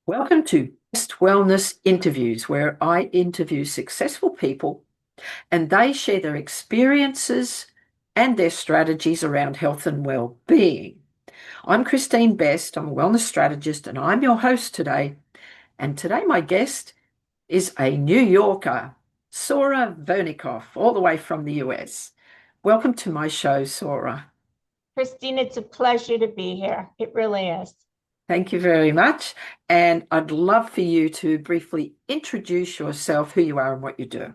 Welcome to Best Wellness Interviews, where I interview successful people and they share their experiences and their strategies around health and well-being. I'm Kristine Best, I'm a wellness strategist, and I'm your host today. And today my guest is a New Yorker, Sora Vernikoff, all the way from the US. Welcome to my show, Sora. Kristine, it's a pleasure to be here. It really is. Thank you very much. And I'd love for you to briefly introduce yourself, who you are and what you do.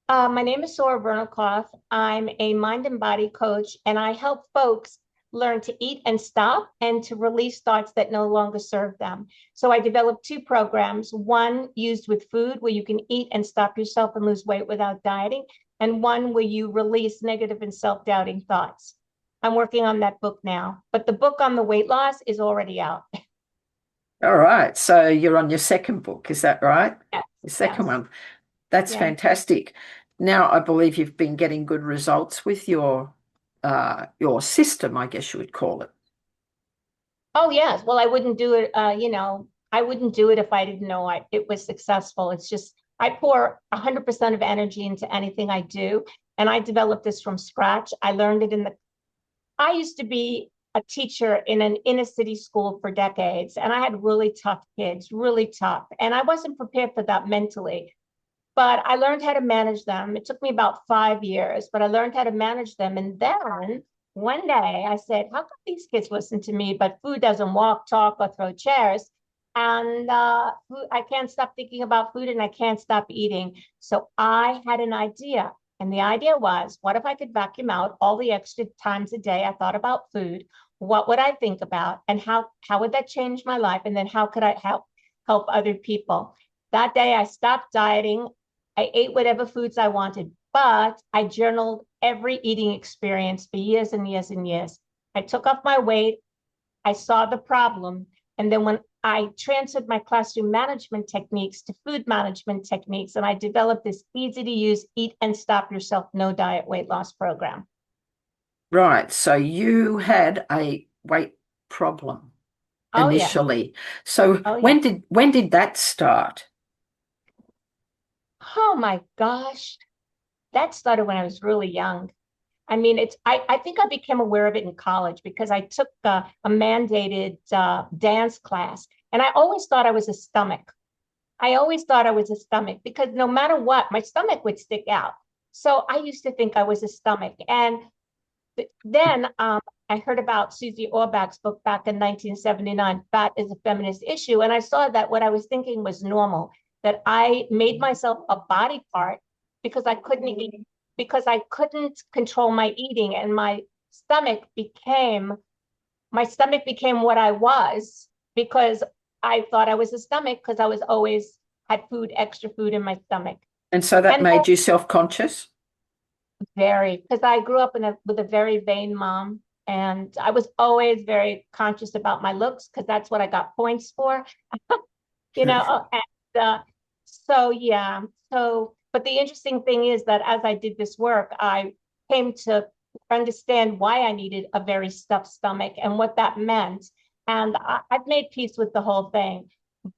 My name is Sora Vernikoff. I'm a mind and body coach, and I help folks learn to eat and stop and to release thoughts that no longer serve them. So I developed two programs, one used with food where you can eat and stop yourself and lose weight without dieting, and one where you release negative and self-doubting thoughts. I'm working on that book now, but the book on the weight loss is already out. All right. So you're on your second book, is that right? Yes, The second yes, one. That's yeah. fantastic. Now, I believe you've been getting good results with your system, I guess you would call it. Oh, yes. Well, I wouldn't do it, I wouldn't do it if I didn't know it was successful. It's just, I pour 100% of energy into anything I do. And I developed this from scratch. I used to be a teacher in an inner city school for decades, and I had really tough kids, really tough. And I wasn't prepared for that mentally, but I learned how to manage them. It took me about 5 years, but I learned how to manage them. And then one day I said, how come these kids listen to me, but food doesn't walk, talk, or throw chairs? And I can't stop thinking about food and I can't stop eating. So I had an idea. And the idea was, what if I could vacuum out all the extra times a day I thought about food? What would I think about? And how would that change my life? And then how could I help other people? That day I stopped dieting. I ate whatever foods I wanted, but I journaled every eating experience for years and years and years. I took off my weight. I saw the problem. And then when I transferred my classroom management techniques to food management techniques, and I developed this easy to use eat and stop yourself, no diet weight loss program. Right. So you had a weight problem Oh, yeah. initially. So Oh, yeah. when did that start? Oh, my gosh. That started when I was really young. I mean, I think I became aware of it in college because I took a mandated dance class, and I always thought I was a stomach. I always thought I was a stomach because no matter what, my stomach would stick out. So I used to think I was a stomach. And then I heard about Susie Orbach's book back in 1979, Fat is a Feminist Issue. And I saw that what I was thinking was normal, that I made myself a body part because I couldn't eat, because I couldn't control my eating. And my stomach became what I was because I thought I was a stomach because I was always had food, extra food in my stomach. And so that And made you self-conscious? very, because I grew up with a very vain mom, and I was always very conscious about my looks because that's what I got points for, you know. And so yeah, but the interesting thing is that as I did this work, I came to understand why I needed a very stuffed stomach and what that meant. And I've made peace with the whole thing.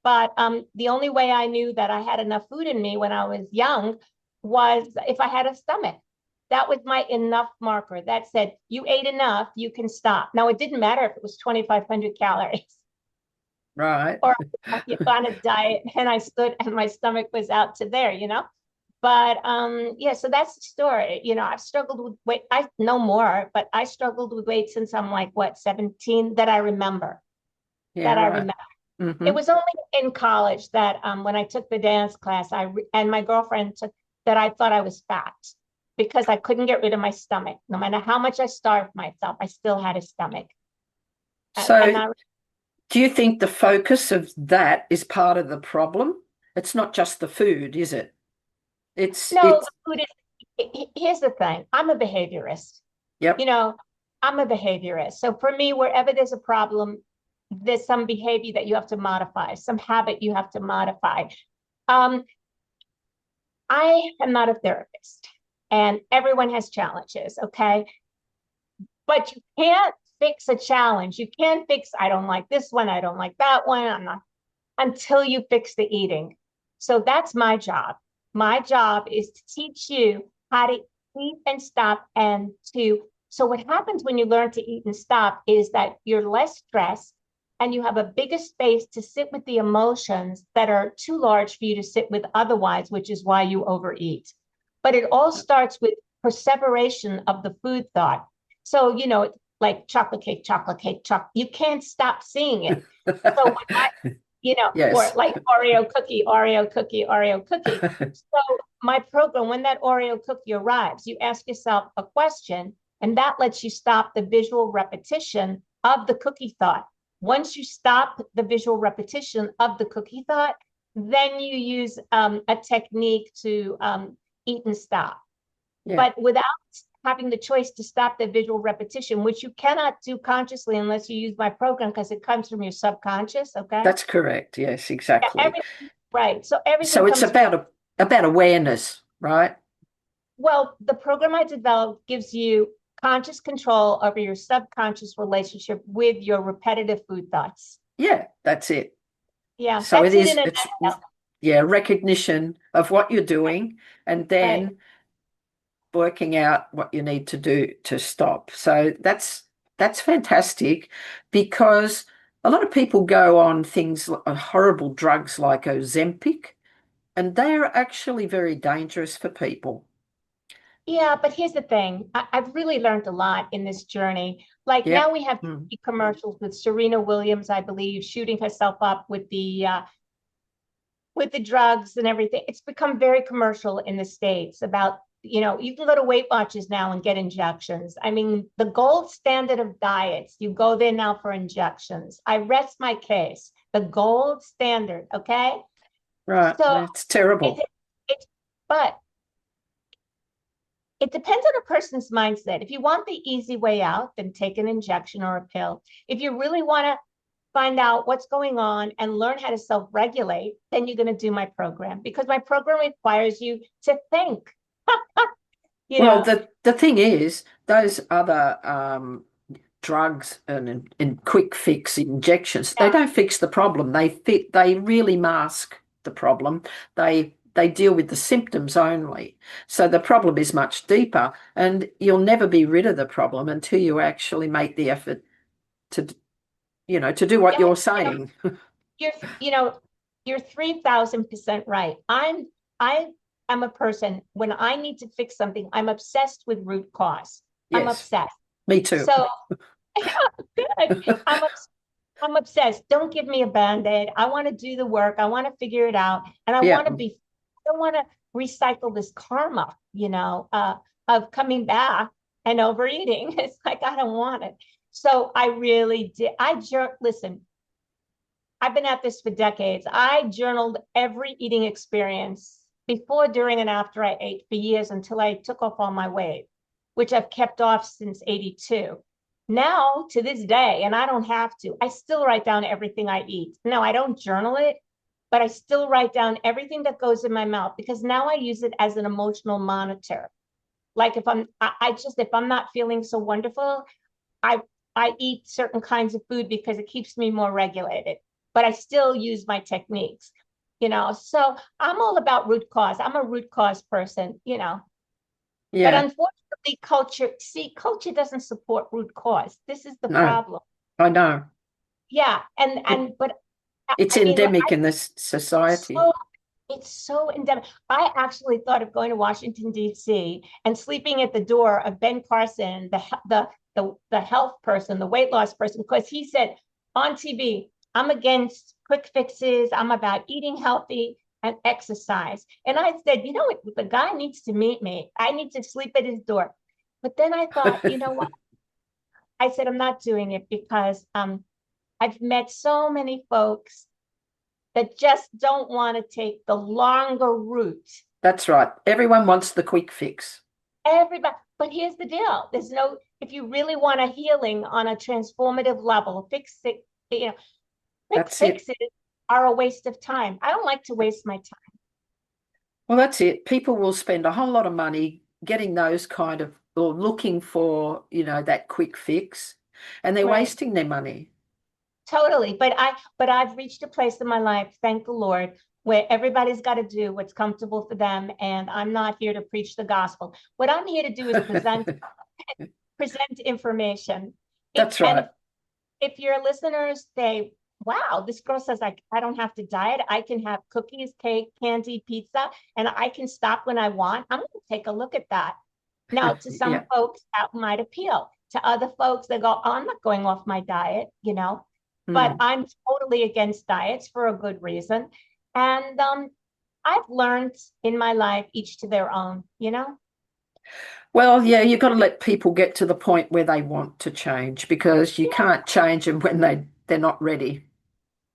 But the only way I knew that I had enough food in me when I was young was if I had a stomach. That was my enough marker that said, you ate enough, you can stop. Now, it didn't matter if it was 2,500 calories Right. or on a diet and I stood and my stomach was out to there. But yeah, so that's the story. I've struggled with weight. I know more, but I struggled with weight since I'm like, what, 17, that I remember. Yeah, That I right. remember. It Hmm. was only in college that when I took the dance class, and my girlfriend took that I thought I was fat because I couldn't get rid of my stomach. No matter how much I starved myself, I still had a stomach. And So I do you think the focus of that is part of the problem? It's not just the food, is it? No, It's the food is. Here's the thing. I'm a behaviorist. You Yep. know, I'm a behaviorist. So for me, wherever there's a problem, there's some behavior that you have to modify, some habit you have to modify. Um, I am not a therapist, and everyone has challenges, okay? But you can't fix a challenge. You can't fix, I don't like this one, I don't like that one, I'm not. until you fix the eating. So that's my job. My job is to teach you how to eat and stop and to. So what happens when you learn to eat and stop is that you're less stressed and you have a bigger space to sit with the emotions that are too large for you to sit with otherwise, which is why you overeat. But it all starts with perseveration of the food thought. So, like chocolate cake, chocolate cake, chocolate, you can't stop seeing it. So when or Yes. like Oreo cookie, Oreo cookie, Oreo cookie. So my program, when that Oreo cookie arrives, you ask yourself a question, and that lets you stop the visual repetition of the cookie thought. Once you stop the visual repetition of the cookie thought, then you use a technique to eat and stop. Yeah. But without having the choice to stop the visual repetition, which you cannot do consciously unless you use my program because it comes from your subconscious. Okay. That's correct. Yes, Yeah, exactly. right. So everything So it's comes from, about awareness, right? well, the program I developed gives you conscious control over your subconscious relationship with your repetitive food thoughts. Yeah, that's it. Yeah, So that's it in a it's nutshell. yeah, recognition of what you're Right. doing and Right. then working out what you need to do to stop. So that's fantastic because a lot of people go on things horrible drugs like Ozempic, and they are actually very dangerous for people. Yeah, but here's the thing. I've really learned a lot in this journey. Like now Yep. we have Mm. commercials with Serena Williams, I believe, shooting herself up with the drugs and everything. It's become very commercial in the States about, you can go to Weight Watchers now and get injections. I mean, the gold standard of diets, you go there now for injections. I rest my case. The gold standard, okay? Right. So It's terrible. it's but it depends on a person's mindset. If you want the easy way out, then take an injection or a pill. If you really want to find out what's going on and learn how to self-regulate, then you're going to do my program because my program requires you to think, you Well, know. the thing is, those other drugs and quick fix injections, they Yeah, don't fix the problem. They really mask the problem. They deal with the symptoms only. So the problem is much deeper, and you'll never be rid of the problem until you actually make the effort to, to do what yeah, you're saying. you're you know, you're 3,000% right. I am a person when I need to fix something, I'm obsessed with root cause. I'm Yes, obsessed. me too. So good. I'm obsessed. Don't give me a band-aid. I want to do the work. I want to figure it out. And Yeah, I don't want to recycle this karma, of coming back and overeating. It's like, I don't want it. So I really did. Listen, I've been at this for decades. I journaled every eating experience before, during, and after I ate for years until I took off all my weight, which I've kept off since 82. Now, to this day, and I don't have to, I still write down everything I eat. No, I don't journal it, but I still write down everything that goes in my mouth because now I use it as an emotional monitor. Like if I'm not feeling so wonderful, I I eat certain kinds of food because it keeps me more regulated, but I still use my techniques. So I'm all about root cause. I'm a root cause person. But yeah. unfortunately, culture doesn't support root cause. This is the No, problem. I know. Yeah, It, but it's I mean, endemic in this society. so it's so endemic. I actually thought of going to Washington, D.C. and sleeping at the door of Ben Carson, the health person, the weight loss person, because he said on TV, I'm against quick fixes. I'm about eating healthy and exercise. And I said, you know what? The guy needs to meet me. I need to sleep at his door. But then I thought, you know what? I said, I'm not doing it because I've met so many folks that just don't want to take the longer route. That's right. Everyone wants the quick fix. Everybody, but here's the deal: if you really want a healing on a transformative level, you know, quick That's it. fixes are a waste of time. I don't like to waste my time. Well, that's it. People will spend a whole lot of money getting those kind of, or looking for, that quick fix, and they're Right. wasting their money. Totally. But I've reached a place in my life, thank the Lord, where everybody's got to do what's comfortable for them. And I'm not here to preach the gospel. What I'm here to do is present information. If That's and right. if your listeners say, wow, this girl says I don't have to diet. I can have cookies, cake, candy, pizza, and I can stop when I want. I'm going to take a look at that. Now, to some Yeah. folks, that might appeal. To other folks, they go, oh, I'm not going off my diet, you know, but Mm. I'm totally against diets for a good reason. And I've learned in my life, each to their own, you know? Well, yeah, you've got to let people get to the point where they want to change because you Yeah. can't change them when they're not ready.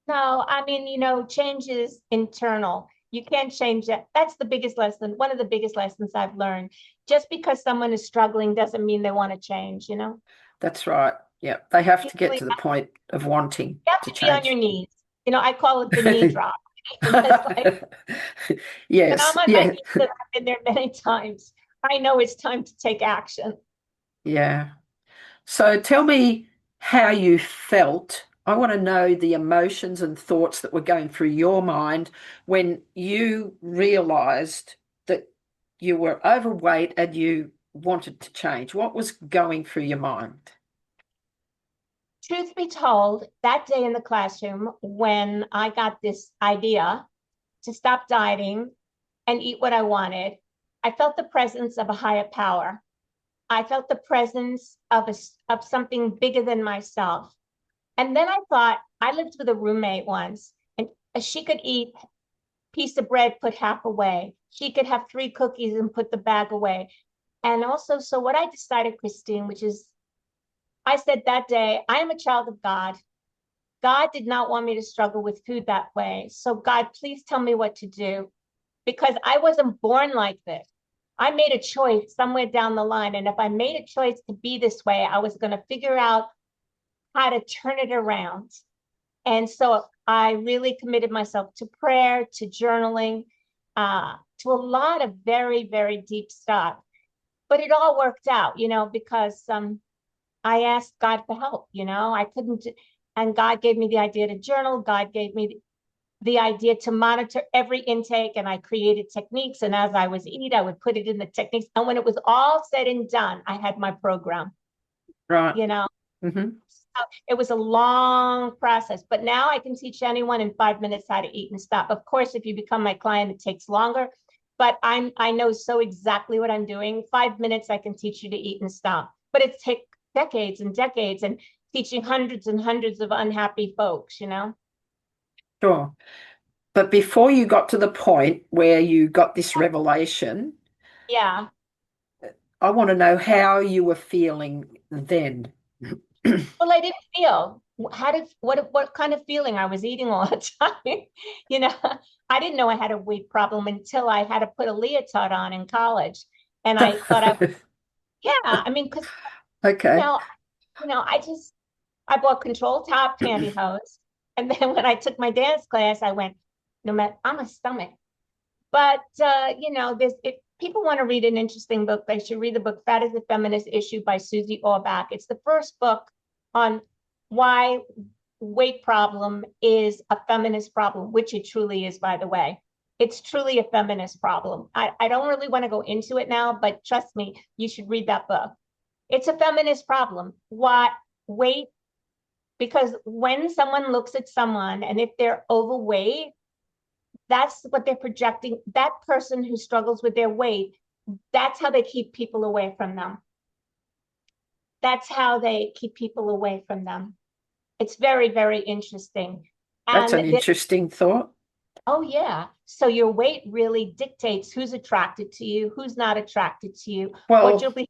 No, I mean, change is internal. You can't change it. That's the biggest lesson. One of the biggest lessons I've learned. Just because someone is struggling doesn't mean they want to change, you know? That's right. Yeah, they have You to get really to the point of wanting have to to be on your change. knees. I call it the knee drop. It's like, when I'm Yes, on my yeah, knees, and I've been there many times, I know it's time to take action. yeah. So tell me how you felt. I want to know the emotions and thoughts that were going through your mind when you realized that you were overweight and you wanted to change. What was going through your mind? Truth be told, that day in the classroom, when I got this idea to stop dieting and eat what I wanted, I felt the presence of a higher power. I felt the presence of something bigger than myself. And then I thought, I lived with a roommate once, and she could eat a piece of bread, put half away. She could have three cookies and put the bag away. And also, so what I decided, Kristine, which is, I said that day, I am a child of God. God did not want me to struggle with food that way. So, God, please tell me what to do because I wasn't born like this. I made a choice somewhere down the line. And if I made a choice to be this way, I was going to figure out how to turn it around. And so I really committed myself to prayer, to journaling, to a lot of very, very deep stuff. But it all worked out, because I asked God for help, I couldn't, and God gave me the idea to journal. God gave me the idea to monitor every intake, and I created techniques. And as I was eating, I would put it in the techniques. And when it was all said and done, I had my program, Right. you know. Hmm. So it was a long process, but now I can teach anyone in 5 minutes how to eat and stop. Of course, if you become my client, it takes longer, but I know so exactly what I'm doing. 5 minutes, I can teach you to eat and stop, but it takes decades and decades and teaching hundreds and hundreds of unhappy folks. Sure. But before you got to the point where you got this revelation, Yeah. I want to know how you were feeling then. Well, I didn't feel what kind of feeling I was eating all the time. You know, I didn't know I had a weight problem until I had to put a leotard on in college. And I thought yeah, I mean, because you Okay. know, I bought control top pantyhose. And then when I took my dance class, I went, no matter I'm a stomach. But there's if people want to read an interesting book, they should read the book Fat is a Feminist Issue by Susie Orbach. It's the first book on why weight problem is a feminist problem, which it truly is, by the way. It's truly a feminist problem. I don't really want to go into it now, but trust me, you should read that book. It's a feminist problem. What weight? Because when someone looks at someone and if they're overweight, that's what they're projecting. That person who struggles with their weight, that's how they keep people away from them. That's how they keep people away from them. It's very, very interesting. That's And an interesting thought. oh, yeah. So your weight really dictates who's attracted to you, who's not attracted to you, what you'll Well, be.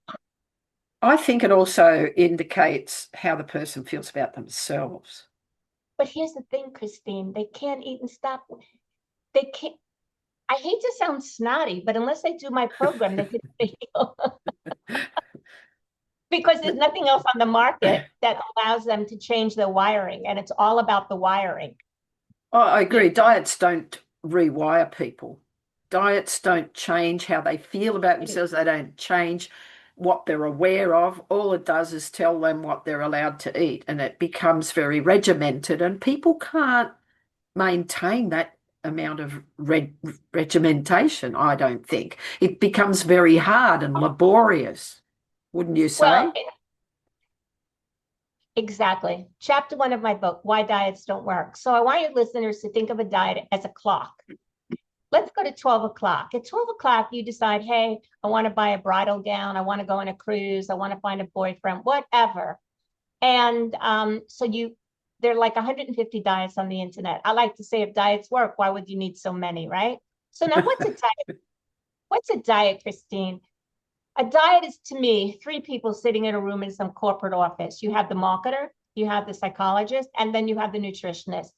I think it also indicates how the person feels about themselves. But here's the thing, Kristine, they can't eat and stop. They can't. I hate to sound snotty, but unless they do my program, they can feel. Because there's nothing else on the market that allows them to change their wiring, and it's all about the wiring. Oh, I You agree. Diets don't rewire people. Diets don't change how they feel about know, themselves. They don't change. what they're aware of. All it does is tell them what they're allowed to eat, and it becomes very regimented, and people can't maintain that amount of regimentation, I don't think. It becomes very hard and laborious, wouldn't you Well, say? exactly. Chapter 1 of my book, Why Diets Don't Work. So I want your listeners to think of a diet as a clock. Let's go to 12 o'clock. At 12 o'clock, you decide, hey, I want to buy a bridal gown. I want to go on a cruise. I want to find a boyfriend, whatever. And there are like 150 diets on the internet. I like to say, if diets work, why would you need so many, right? So now what's a diet? What's a diet, Kristine? A diet is, to me, three people sitting in a room in some corporate office. You have the marketer, you have the psychologist, and then you have the nutritionist.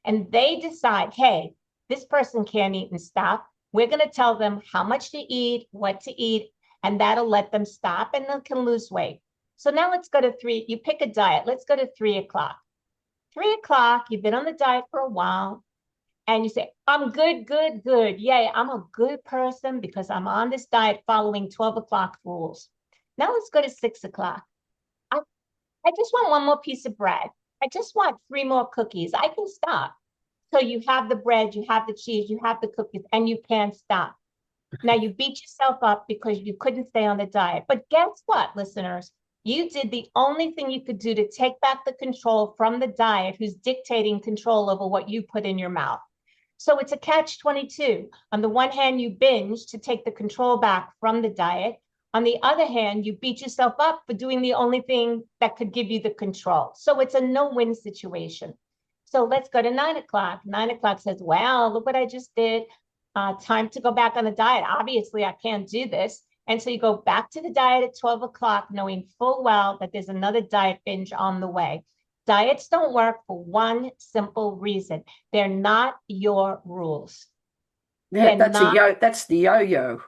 And they decide, hey, this person can't eat and stop. We're going to tell them how much to eat, what to eat, and that'll let them stop and they can lose weight. So now let's go to 3. You pick a diet. Let's go to 3 o'clock. 3 o'clock, you've been on the diet for a while, and you say, I'm good, good, good. Yay, I'm a good person because I'm on this diet following 12 o'clock rules. Now let's go to 6 o'clock. I just want one more piece of bread. I just want 3 more cookies. I can stop. So you have the bread, you have the cheese, you have the cookies, and you can't stop. Now you beat yourself up because you couldn't stay on the diet. But guess what, listeners? You did the only thing you could do to take back the control from the diet who's dictating control over what you put in your mouth. So it's a catch-22. On the one hand, you binge to take the control back from the diet. On the other hand, you beat yourself up for doing the only thing that could give you the control. So it's a no-win situation. So let's go to 9 o'clock. 9 o'clock says, well, look what I just did. Time to go back on the diet. Obviously, I can't do this. And so you go back to the diet at 12 o'clock, knowing full well that there's another diet binge on the way. Diets don't work for one simple reason. They're not your rules. Yeah, They're not that's the yo-yo,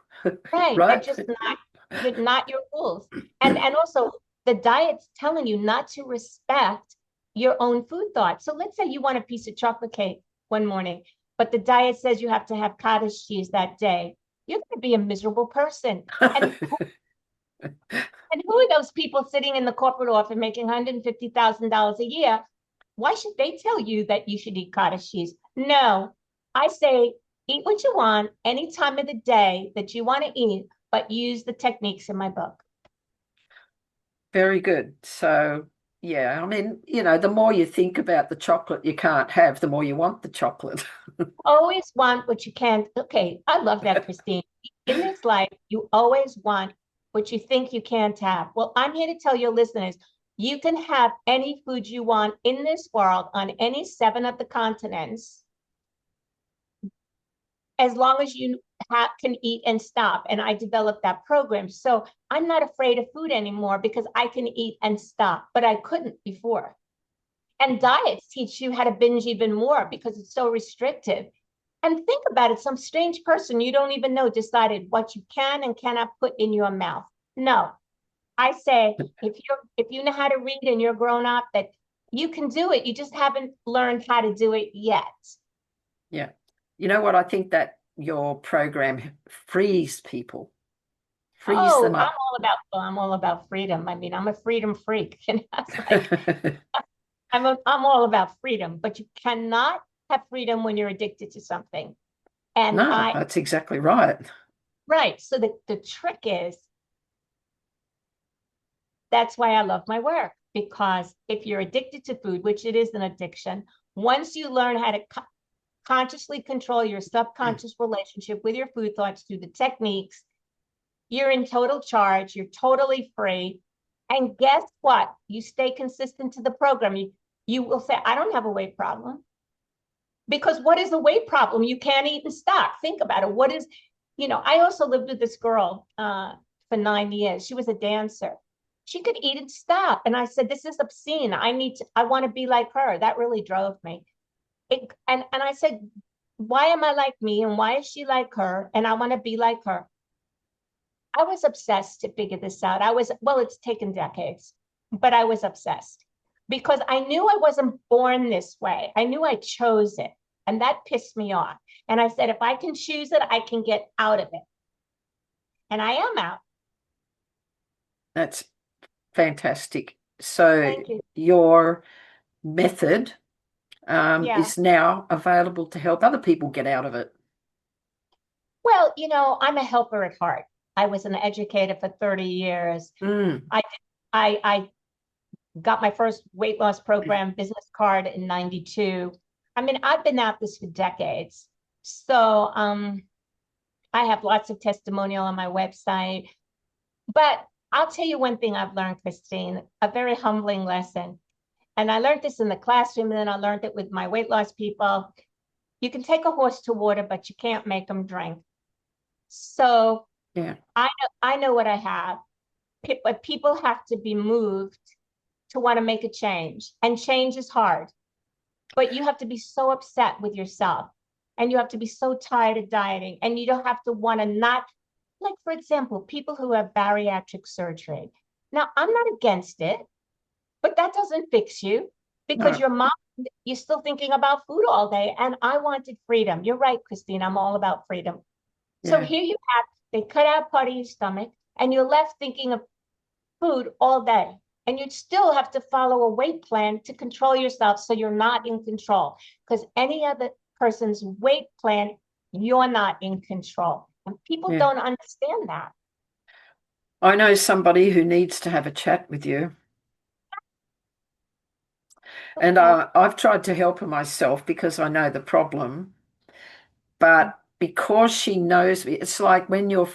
right. right? They're not your rules. And also the diet's telling you not to respect your own food thoughts. So let's say you want a piece of chocolate cake one morning, but the diet says you have to have cottage cheese that day. You're going to be a miserable person. And who are those people sitting in the corporate office making $150,000 a year? Why should they tell you that you should eat cottage cheese? No, I say eat what you want any time of the day that you want to eat, but use the techniques in my book. Very good. So, yeah, I mean, the more you think about the chocolate you can't have, the more you want the chocolate. Always want what you can. Okay, I love that, Kristine. In this life, you always want what you think you can't have. Well, I'm here to tell your listeners, you can have any food you want in this world on any 7 of the continents, as long as you can eat and stop. And I developed that program. So I'm not afraid of food anymore because I can eat and stop, but I couldn't before. And diets teach you how to binge even more because it's so restrictive. And think about it, some strange person you don't even know decided what you can and cannot put in your mouth. No, I say if you know how to read and you're grown up, that you can do it. You just haven't learned how to do it yet. Yeah. You know what? I think that your program frees people, frees Oh, them up. I'm all about freedom. I mean, I'm a freedom freak. And that's like I'm all about freedom, but you cannot have freedom when you're addicted to something. And No, that's exactly right. right. So the trick is that's why I love my work, because if you're addicted to food, which it is an addiction, once you learn how to consciously control your subconscious relationship with your food thoughts through the techniques, you're in total charge, you're totally free. And guess what? You stay consistent to the program. You will say, I don't have a weight problem. Because what is a weight problem? You can't eat and stop. Think about it. What is, I also lived with this girl for 9 years. She was a dancer. She could eat and stop. And I said, this is obscene. I want to be like her. That really drove me. And I said, why am I like me? And why is she like her? And I want to be like her. I was obsessed to figure this out. Well, it's taken decades, but I was obsessed because I knew I wasn't born this way. I knew I chose it. And that pissed me off. And I said, if I can choose it, I can get out of it. And I am out. That's fantastic. So Thank you. your method Yeah. is now available to help other people get out of it. Well, I'm a helper at heart. I was an educator for 30 years. Mm, I I got my first weight loss program business card in 92. I mean, I've been at this for decades. So, I have lots of testimonial on my website. But I'll tell you one thing I've learned, Kristine, a very humbling lesson. And I learned this in the classroom, and then I learned it with my weight loss people. You can take a horse to water, but you can't make them drink. So yeah, I know what I have, but people have to be moved to want to make a change. And change is hard, but you have to be so upset with yourself and you have to be so tired of dieting. And you don't have to want to not, like, for example, people who have bariatric surgery. Now, I'm not against it, but that doesn't fix you because no, your mind, you're still thinking about food all day. And I wanted freedom. You're right, Kristine. I'm all about freedom. So yeah, here you have, they cut out part of your stomach and you're left thinking of food all day. And you still have to follow a weight plan to control yourself so you're not in control. Because any other person's weight plan, you're not in control. And people yeah. don't understand that. I know somebody who needs to have a chat with you, and Okay. I've tried to help her myself because I know the problem. But because she knows me, it's like when you're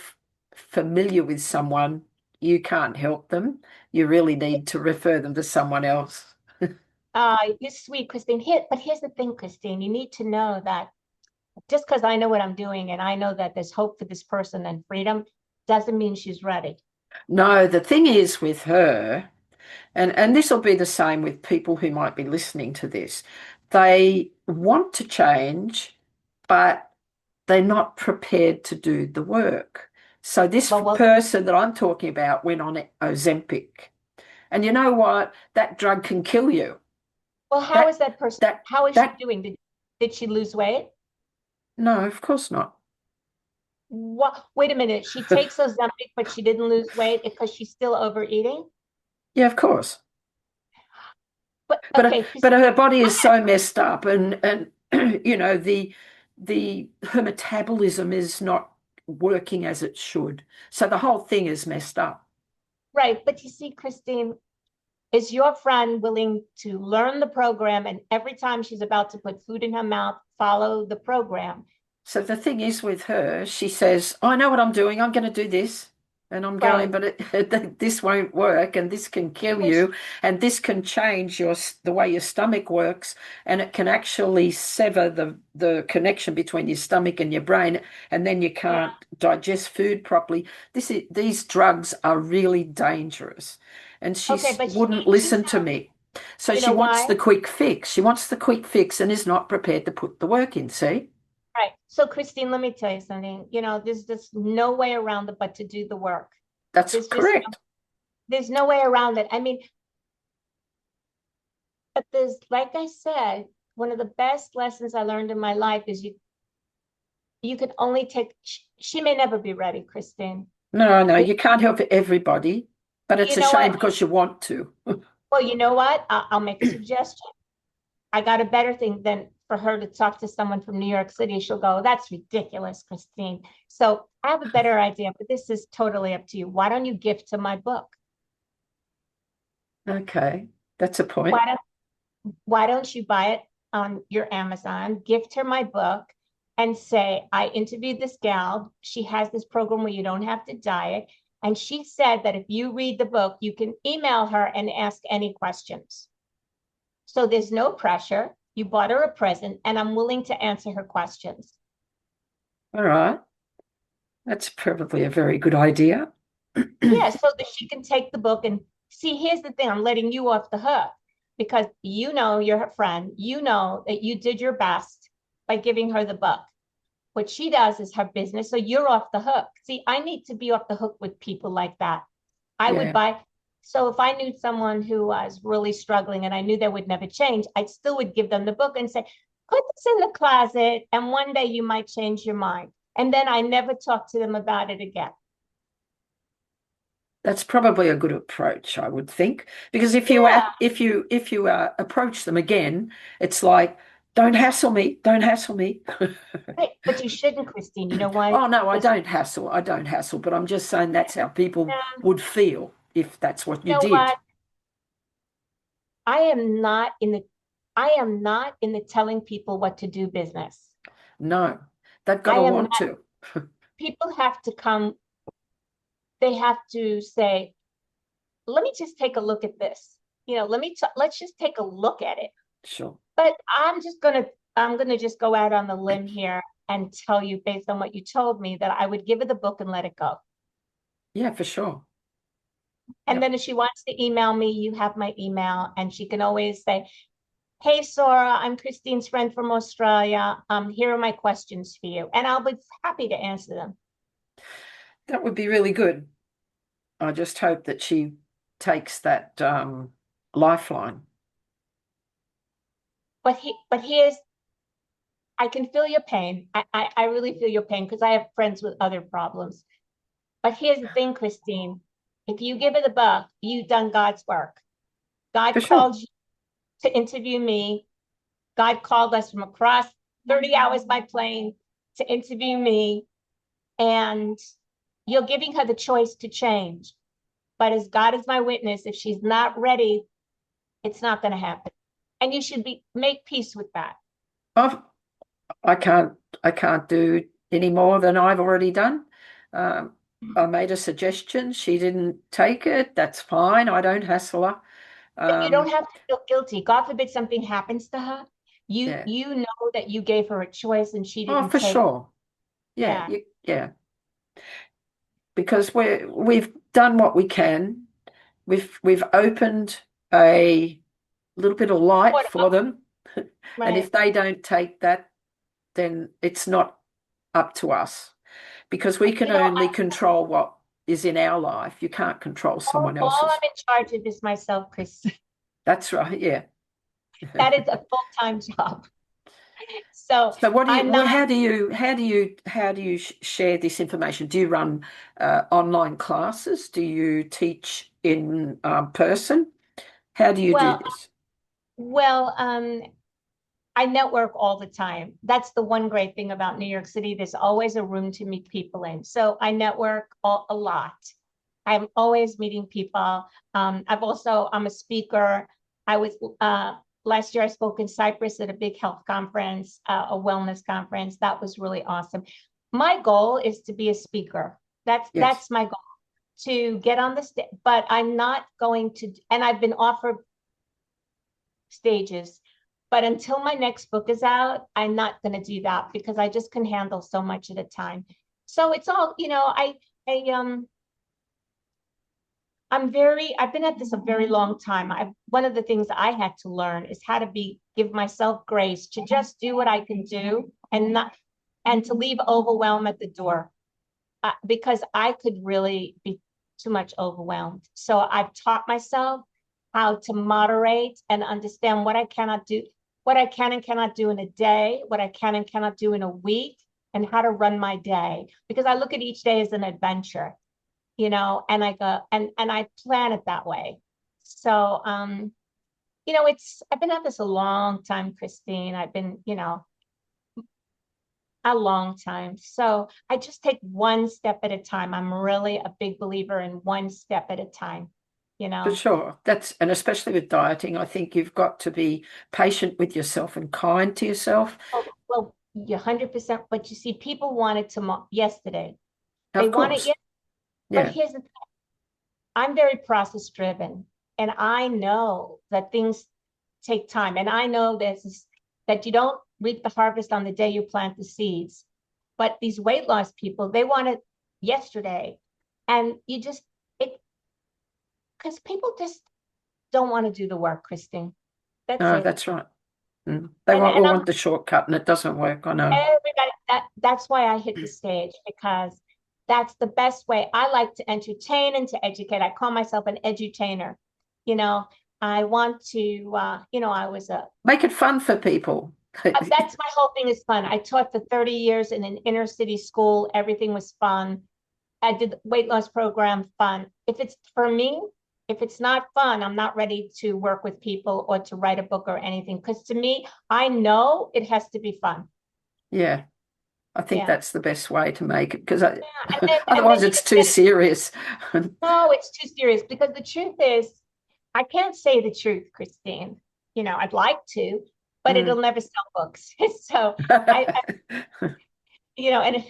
familiar with someone, you can't help them. You really need to refer them to someone else. You're sweet, Kristine. But here's the thing, Kristine. You need to know that just because I know what I'm doing and I know that there's hope for this person and freedom doesn't mean she's ready. No, the thing is with her, and this will be the same with people who might be listening to this, they want to change, but they're not prepared to do the work. So this Well, person that I'm talking about went on Ozempic. And you know what? That drug can kill you. how is That that person? that How is she that doing? Did she lose weight? no, of course not. What? Wait a minute. She takes Ozempic, but she didn't lose weight because she's still overeating. Yeah, of course. But But okay, but Christine, her body is so messed up, and you know the her metabolism is not working as it should. So the whole thing is messed up. right? But you see, Christine, is your friend willing to learn the program and every time she's about to put food in her mouth, follow the program? So the thing is with her, she says, I know what I'm doing. I'm going to do this. And I'm going, Right. but this won't work, and this can kill Which, you, and this can change the way your stomach works, and it can actually sever the connection between your stomach and your brain, and then you yeah. can't digest food properly. These drugs are really dangerous, and she Okay, but wouldn't she listen to sounds, me. So you she know wants why? the quick fix. She wants the quick fix and is not prepared to put the work in. See? Right. So, Christine, let me tell you something. There's just no way around it but to do the work. That's There's just correct. there's no way around it. I mean, but there's, like I said, one of the best lessons I learned in my life is you can only take. She may never be ready, Christine. No, no, It, you can't help everybody, but it's you a know shame what? because you want to. Well, you know what? I'll make a suggestion. I got a better thing than for her to talk to someone from New York City. She'll go, "That's ridiculous, Christine." So I have a better idea, but this is totally up to you. Why don't you gift to my book? Okay, that's a Why point. don't why don't you buy it on your Amazon, gift her my book, and say, I interviewed this gal. She has this program where you don't have to diet. And she said that if you read the book, you can email her and ask any questions. So there's no pressure. You bought her a present, and I'm willing to answer her questions. All right, that's probably a very good idea. Yeah, so that she can take the book and see. Here's the thing, I'm letting you off the hook because you're her friend. You know that you did your best by giving her the book. What she does is her business. So you're off the hook. See, I need to be off the hook with people like that. I would Yeah, buy. So if I knew someone who was really struggling and I knew they would never change, I still would give them the book and say, put this in the closet and one day you might change your mind. And then I never talk to them about it again. That's probably a good approach, I would think, because Yeah, if you approach them again, it's like, don't hassle me, don't hassle me. right. But you shouldn't, Christine. You know why? Oh no, Because I don't hassle, but I'm just saying that's how people um, would feel if that's what you you know did. what? I am not in the I am not in the telling people what to do business. No, they've got I to am want not. to. People have to come. They have to say, "Let me just take a look at this." Let's just take a look at it. Sure. But I'm gonna just go out on the limb here and tell you based on what you told me that I would give her the book and let it go. Yeah, for sure. And Yep. then if she wants to email me, you have my email, and she can always say, "Hey, Sora, I'm Christine's friend from Australia. Here are my questions for you," and I'll be happy to answer them. That would be really good. I just hope that she takes that lifeline. But here's I can feel your pain. I really feel your pain because I have friends with other problems. But here's the thing, Christine. If you give it a buck, you've done God's work. God For sure. called you to interview me. God called us from across 30 hours by plane to interview me. And you're giving her the choice to change. But as God is my witness, if she's not ready, it's not going to happen. And you should be make peace with that. I've, I can't I can't do any more than I've already done. Um, I made a suggestion. She didn't take it. That's fine. I don't hassle her. But you don't Um, have to feel guilty. God forbid something happens to her. You yeah. you know that you gave her a choice and she Oh, didn't for take. sure. Yeah. Yeah. Yeah. Because we've done what we can. We've opened a little bit of light What for them. And right. if they don't take that, then it's not up to us because we can only control what is in our life. You can't control someone All else's. I'm in charge of is myself, Chris. That's right. Yeah. That is a full-time job. So So what do you, I'm not, how do you share this information? Do you run online classes? Do you teach in person? How do you do well, this? well, I network all the time. That's the one great thing about New York City. There's always a room to meet people in. So I network a lot. I'm always meeting people. I'm a speaker. I was last year I spoke in Cyprus at a big health conference, a wellness conference. That was really awesome. My goal is to be a speaker. Yes. That's my goal to get on the stage, but I'm not going to, and I've been offered stages. But until my next book is out, I'm not going to do that because I just can handle so much at a time. So it's all, I I've been at this a very long time. One of the things I had to learn is how to give myself grace to just do what I can do and to leave overwhelm at the door because I could really be too much overwhelmed. So I've taught myself how to moderate and understand what I cannot do, what I can and cannot do in a day, what I can and cannot do in a week, and how to run my day. Because I look at each day as an adventure, and I go and I plan it that way. So it's I've been at this a long time, Christine. I've been, a long time. So I just take one step at a time. I'm really a big believer in one step at a time, you For know. sure. And especially with dieting, I think you've got to be patient with yourself and kind to yourself. Well, you're 100%. But you see, people want it tomorrow, yesterday. They Of want it course. yes. But Yeah. here's the thing. I'm very process driven, and I know that things take time, and I know that you don't reap the harvest on the day you plant the seeds. But these weight loss people, they want it yesterday, and you just it because people just don't want to do the work, Christine. That's No, it. that's right. They And want and all I'm want the shortcut and it doesn't work. I know. everybody that's why I hit the stage because that's the best way. I like to entertain and to educate. I call myself an edutainer. You know, I want to I was a Make it fun for people. that's my whole thing is fun. I taught for 30 years in an inner city school. Everything was fun. I did the weight loss program fun. If it's for me, if it's not fun, I'm not ready to work with people or to write a book or anything. Because to me, I know it has to be fun. Yeah. I think Yeah. that's the best way to make it because Yeah. And then otherwise you it's can too get, serious. no, it's too serious because the truth is, I can't say the truth, Kristine. I'd like to, but Mm. it'll never sell books. So I and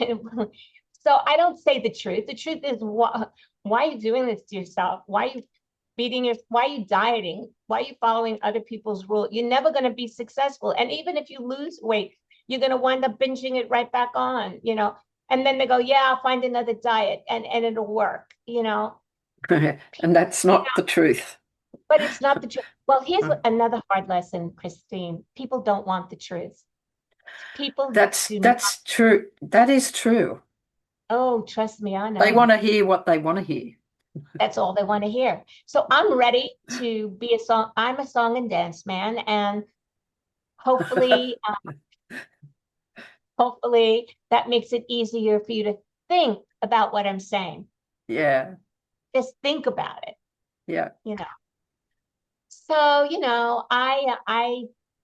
so I don't say the truth. The truth is, why are you doing this to yourself? Why are you dieting? Why are you following other people's rules? You're never going to be successful. And even if you lose weight, you're going to wind up binging it right back on. And then they go, yeah, I'll find another diet and it'll work. And that's not the truth. But it's not the truth. Well, here's another hard lesson, Kristine. People don't want the truth. People That's do not. that's true. That is true. Oh, trust me, I They want know. to hear what they want to hear. That's all they want to hear. So I'm ready to be a song. I'm a song and dance man, and hopefully, hopefully that makes it easier for you to think about what I'm saying. Yeah, Just think about it. yeah. You know. So,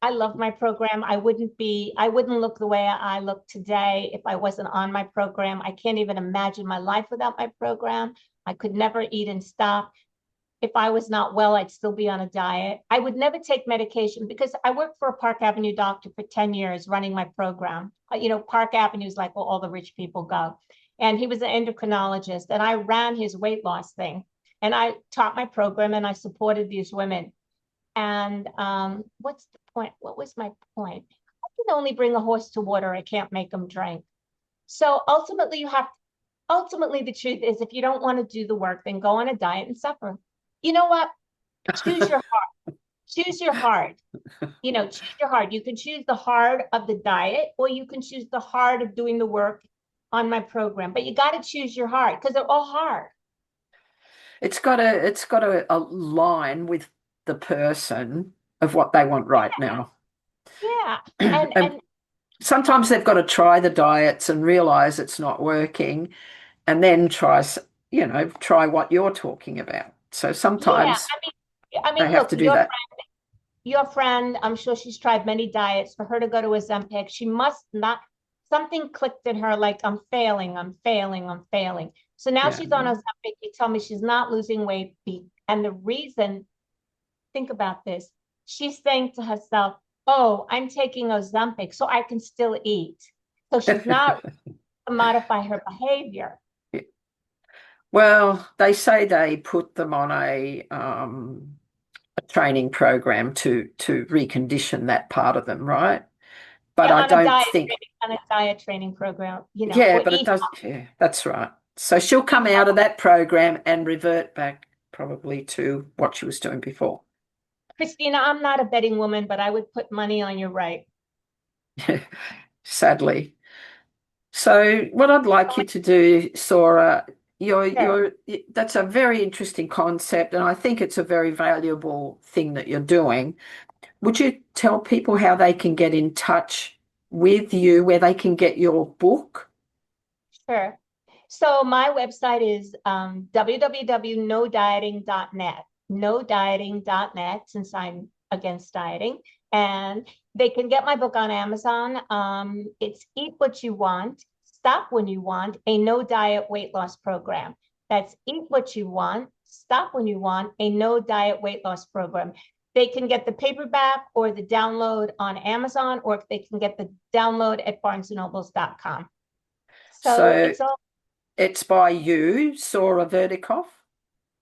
I love my program. I wouldn't look the way I look today if I wasn't on my program. I can't even imagine my life without my program. I could never eat and stop. If I was not well, I'd still be on a diet. I would never take medication because I worked for a Park Avenue doctor for 10 years running my program. Park Avenue is like where all the rich people go. And he was an endocrinologist, and I ran his weight loss thing. And I taught my program and I supported these women. And what's the point? What was my point? I can only bring a horse to water. I can't make him drink. So ultimately, the truth is, if you don't want to do the work, then go on a diet and suffer. You know what? Choose your heart. Choose your heart. Choose your heart. You can choose the hard of the diet, or you can choose the hard of doing the work on my program. But you got to choose your heart because they're all hard. It's got to align with the person of what they want right now. Yeah. And And and sometimes they've got to try the diets and realize it's not working, and then try what you're talking about. So yeah, sometimes I they mean, have look, to do that. your friend, I'm sure she's tried many diets. For her to go to Ozempic, she must not, something clicked in her like, I'm failing, I'm failing, I'm failing. So now Yeah. she's on Ozempic. You tell me she's not losing weight. And the reason, think about this, she's saying to herself, oh, I'm taking Ozempic so I can still eat. So she's not to modify her behavior. Well, they say they put them on a training program to recondition that part of them, right? But Yeah, I don't think, on a diet training program, yeah, or but it eat. does, yeah, that's right. So she'll come out of that program and revert back probably to what she was doing before. Christina, I'm not a betting woman, but I would put money on you're right. Sadly. So what I'd like you to do, Sora, Sure. that's a very interesting concept, and I think it's a very valuable thing that you're doing. Would you tell people how they can get in touch with you, where they can get your book? Sure. So my website is www.nodieting.net, nodieting.net, since I'm against dieting. And they can get my book on Amazon. It's Eat What You Want, Stop When You Want, a no diet weight loss program. That's Eat What You Want, Stop When You Want, a no diet weight loss program. They can get the paperback or the download on Amazon, or if they can get the download at barnesandnobles.com. So So it's all, it's by you, Sora Vernikoff,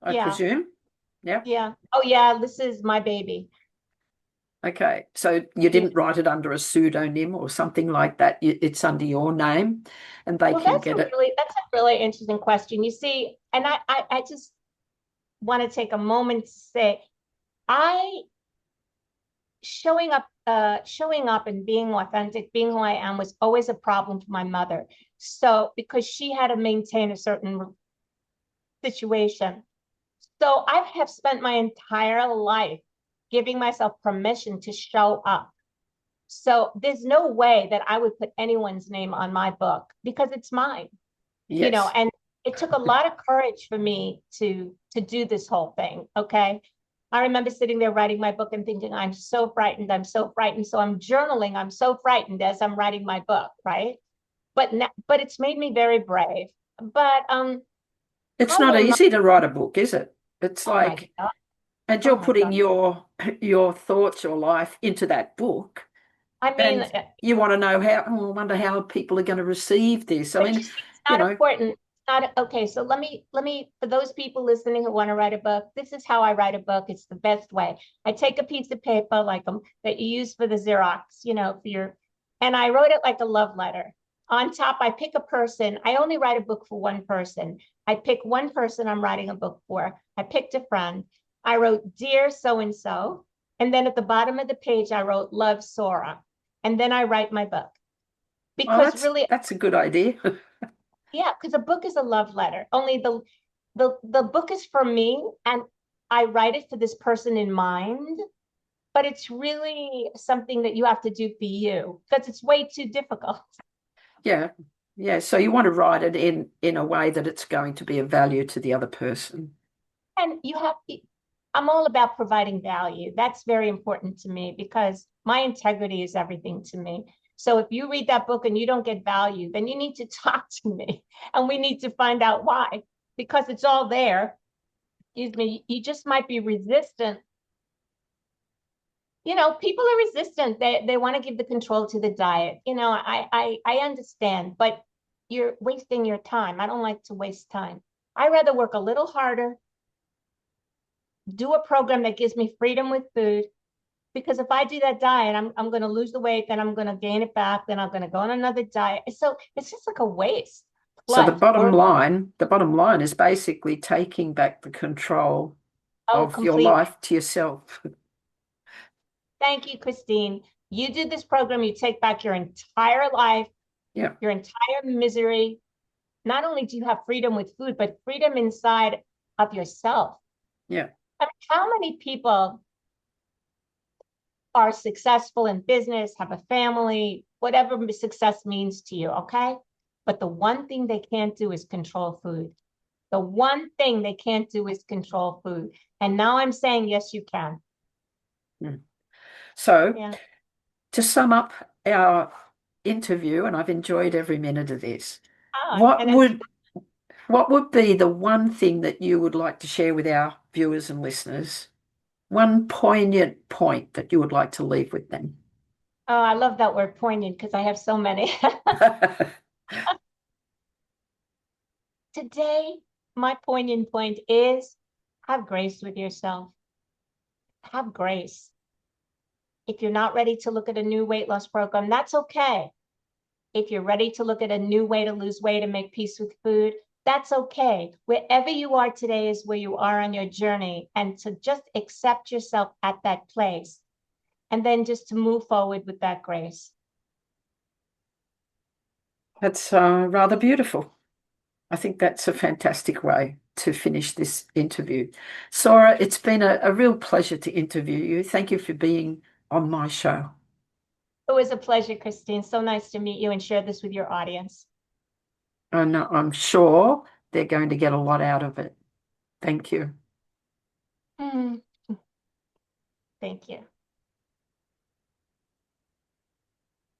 I yeah, presume. Yeah. yeah. Oh, yeah, this is my baby. Okay. So you Yeah. didn't write it under a pseudonym or something like that. It's under your name, and they Well, can get it. that's a really interesting question. You see, and I just want to take a moment to say, I showing up and being authentic, being who I am was always a problem for my mother. So because she had to maintain a certain situation. So I have spent my entire life giving myself permission to show up. So there's no way that I would put anyone's name on my book because it's mine, Yes. and it took a lot of courage for me to do this whole thing. Okay. I remember sitting there writing my book and thinking, I'm so frightened. I'm so frightened. So I'm journaling. I'm so frightened as I'm writing my book, right? But it's made me very brave. But It's how not will not? easy to write a book, is it? It's Oh my like, God. and Oh you're my putting God. your thoughts, your life into that book, I mean, and you want to know how, oh, I wonder how people are going to receive this. I but mean, you see, it's you not know, important. It's not okay. So let me for those people listening who want to write a book, this is how I write a book. It's the best way. I take a piece of paper like that you use for the Xerox, for your, and I wrote it like a love letter. On top, I pick a person. I only write a book for one person. I pick one person I'm writing a book for. I picked a friend. I wrote, Dear so and so. And then at the bottom of the page, I wrote, Love Sora. And then I write my book. oh, Because really, that's a good idea. yeah, because a book is a love letter. Only the book is for me, and I write it for this person in mind, but it's really something that you have to do for you because it's way too difficult. Yeah, yeah. So you want to write it in a way that it's going to be of value to the other person. And I'm all about providing value. That's very important to me because my integrity is everything to me. So if you read that book and you don't get value, then you need to talk to me and we need to find out why, because it's all there. Excuse me, you just might be resistant. People are resistant. They want to give the control to the diet. I understand, but you're wasting your time. I don't like to waste time. I rather work a little harder, do a program that gives me freedom with food. Because if I do that diet, I'm going to lose the weight, then I'm going to gain it back, then I'm going to go on another diet. So it's just like a waste. So Life. We're the bottom line is basically taking back the control oh of your completely. life to yourself. Thank you, Kristine. You do this program, you take back your entire life, Yeah, your entire misery. Not only do you have freedom with food, but freedom inside of yourself. yeah. I mean, how many people are successful in business, have a family, whatever success means to you, okay? But the one thing they can't do is control food. The one thing they can't do is control food. And now I'm saying, yes, you can. Mm. So Yeah. to sum up our interview, and I've enjoyed every minute of this, Ah, what and it's would what would be the one thing that you would like to share with our viewers and listeners? One poignant point that you would like to leave with them? oh, I love that word poignant because I have so many. Today, my poignant point is have grace with yourself. Have grace. If you're not ready to look at a new weight loss program, that's okay. If you're ready to look at a new way to lose weight and make peace with food, that's okay. Wherever you are today is where you are on your journey, and to just accept yourself at that place, and then just to move forward with that grace. That's rather beautiful. I think that's a fantastic way to finish this interview. Sora, it's been a real pleasure to interview you. Thank you for being on my show. It was a pleasure, Kristine. So nice to meet you and share this with your audience. And I'm sure they're going to get a lot out of it. Thank you. Mm, thank you.